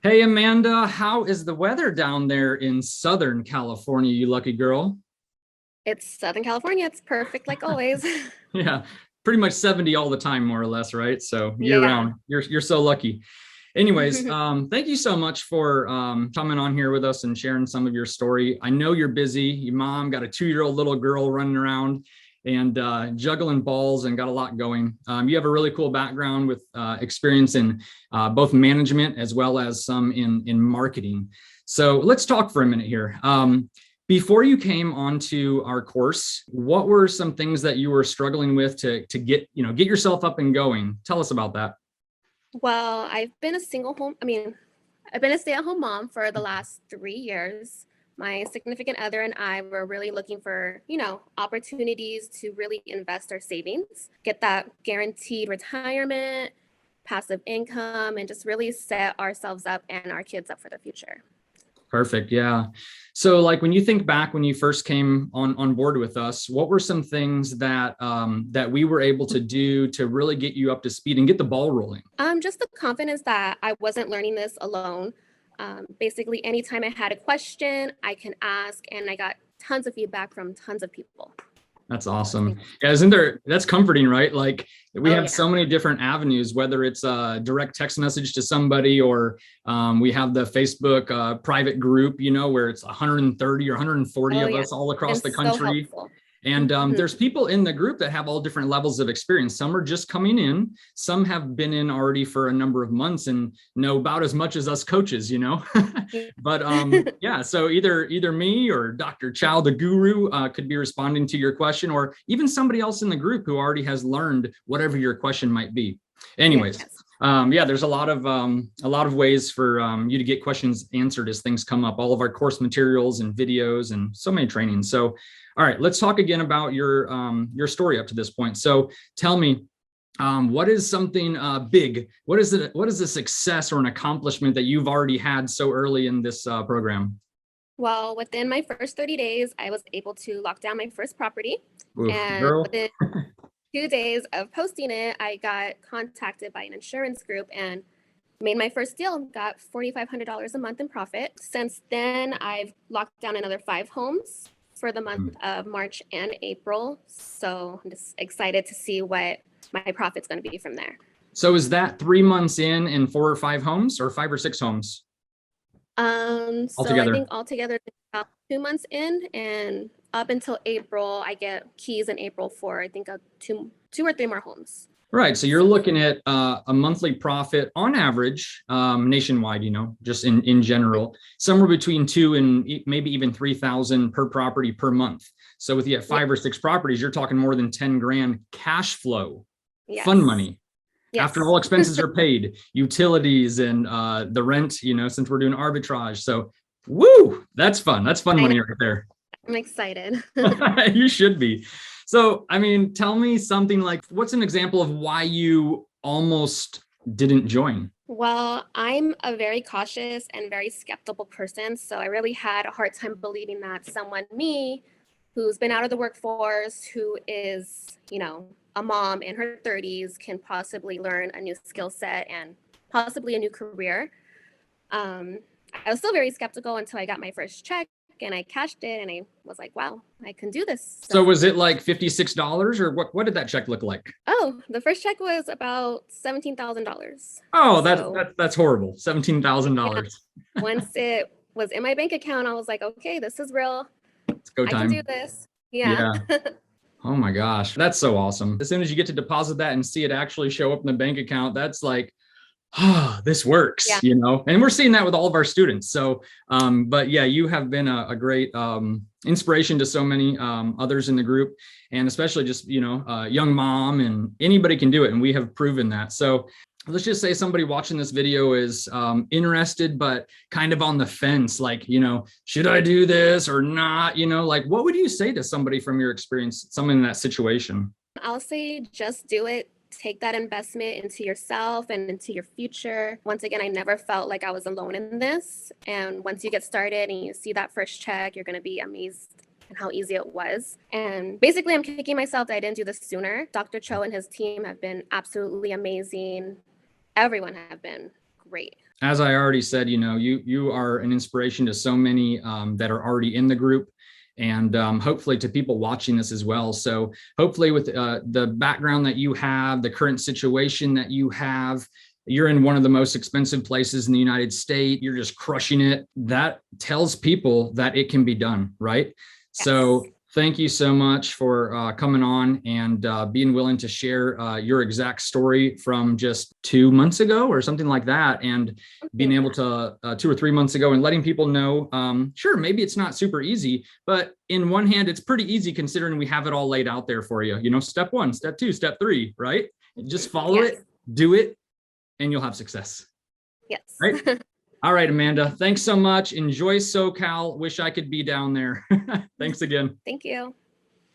Hey Amanda, how is the weather down there in Southern California, you lucky girl? It's Southern California. It's perfect like always. Yeah, pretty much 70 all the time, more or less, right? So year Yeah. round. You're so lucky. Anyways, thank you so much for coming on here with us and sharing some of your story. I know you're busy. Your mom got a 2-year-old little girl running around and juggling balls and got a lot going. You have a really cool background with experience in both management as well as some in marketing. So let's talk for a minute here. Before you came onto our course, what were some things that you were struggling with to get yourself up and going? Tell us about that. Well, I've been a stay-at-home mom for the last 3 years. My significant other and I were really looking for, opportunities to really invest our savings, get that guaranteed retirement, passive income, and just really set ourselves up and our kids up for the future. Perfect. Yeah. So like when you think back when you first came on board with us, what were some things that we were able to do to really get you up to speed and get the ball rolling? Just the confidence that I wasn't learning this alone. Basically, anytime I had a question, I can ask, and I got tons of feedback from tons of people. That's So I awesome. think, Yeah, isn't there, that's comforting, right? Like we oh have yeah, so many different avenues, whether it's a direct text message to somebody or we have the Facebook private group, where it's 130 or 140 oh of yeah, us all across been the so country. helpful. And Mhm. there's people in the group that have all different levels of experience. Some are just coming in. Some have been in already for a number of months and know about as much as us coaches. But yeah, so either me or Dr. Chau, the guru, could be responding to your question, or even somebody else in the group who already has learned whatever your question might be. Anyways, Yes. yeah, there's a lot of ways for you to get questions answered as things come up. All of our course materials and videos and so many trainings. So, all right, let's talk again about your story up to this point. So, tell me, what is something big? What is it? What is a success or an accomplishment that you've already had so early in this program? Well, within my first 30 days, I was able to lock down my first property. Oof, And girl. within 2 days of posting it, I got contacted by an insurance group and made my first deal, got $4,500 a month in profit. Since then, I've locked down another 5 homes for the month of March and April. So I'm just excited to see what my profit's going to be from there. So, is that 3 months in and 4 or 5 homes, or 5 or 6 homes So I altogether? think altogether about 2 months in, and up until April, I get keys in April for I think two or three more homes. Right. So you're So looking at a monthly profit on average, nationwide, just in general, somewhere between two and maybe even 3,000 per property per month. So if you have yeah, 5 or 6 properties, you're talking more than 10 grand cash flow, fun yes, money after yes, all expenses are paid, utilities and the rent, since we're doing arbitrage. So, woo, that's fun. That's fun I know. money right there. I'm excited. You should be. So, I mean, tell me something like what's an example of why you almost didn't join? Well, I'm a very cautious and very skeptical person. So I really had a hard time believing that someone, me, who's been out of the workforce, who is, a mom in her 30s, can possibly learn a new skill set and possibly a new career. Um, I was still very skeptical until I got my first check and I cashed it and I was like, wow, I can do this. So So, was it like $56 or what did that check look like? oh, the first check was about $17,000. Oh, that's So, that's that's horrible. yeah, $17,000. once it was in my bank account, I was like, okay, this is real. It's go I can do time. this. Yeah. Yeah. Oh my gosh. That's so awesome. As soon as you get to deposit that and see it actually show up in the bank account, that's like, oh, this Yeah. works. And we're seeing that with all of our students. So, but yeah, you have been a great inspiration to so many others in the group, and especially just, young mom, and anybody can do it. And we have proven that. So let's just say somebody watching this video is interested, but kind of on the fence, like, should I do this or not? Like, what would you say to somebody from your experience, someone in that situation? I'll say just do it. Take that investment into yourself and into your future. Once again, I never felt like I was alone in this. And once you get started and you see that first check, you're going to be amazed at how easy it was. And basically, I'm kicking myself that I didn't do this sooner. Dr. Cho and his team have been absolutely amazing. Everyone have been great. As I already said, you are an inspiration to so many that are already in the group, and hopefully to people watching this as well. So hopefully with the background that you have, the current situation that you have, you're in one of the most expensive places in the United States, you're just crushing it. That tells people that it can be done, right? Yes. So thank you so much for coming on and being willing to share your exact story from just 2 months ago or something like that, and being able to 2 or 3 months ago, and letting people know, sure, maybe it's not super easy, but in one hand, it's pretty easy considering we have it all laid out there for you. Step 1, step 2, step 3, right? Just follow it, do it, and you'll have success. Yes. Right? All right, Amanda, thanks so much. Enjoy SoCal. Wish I could be down there. Thanks again. Thank you.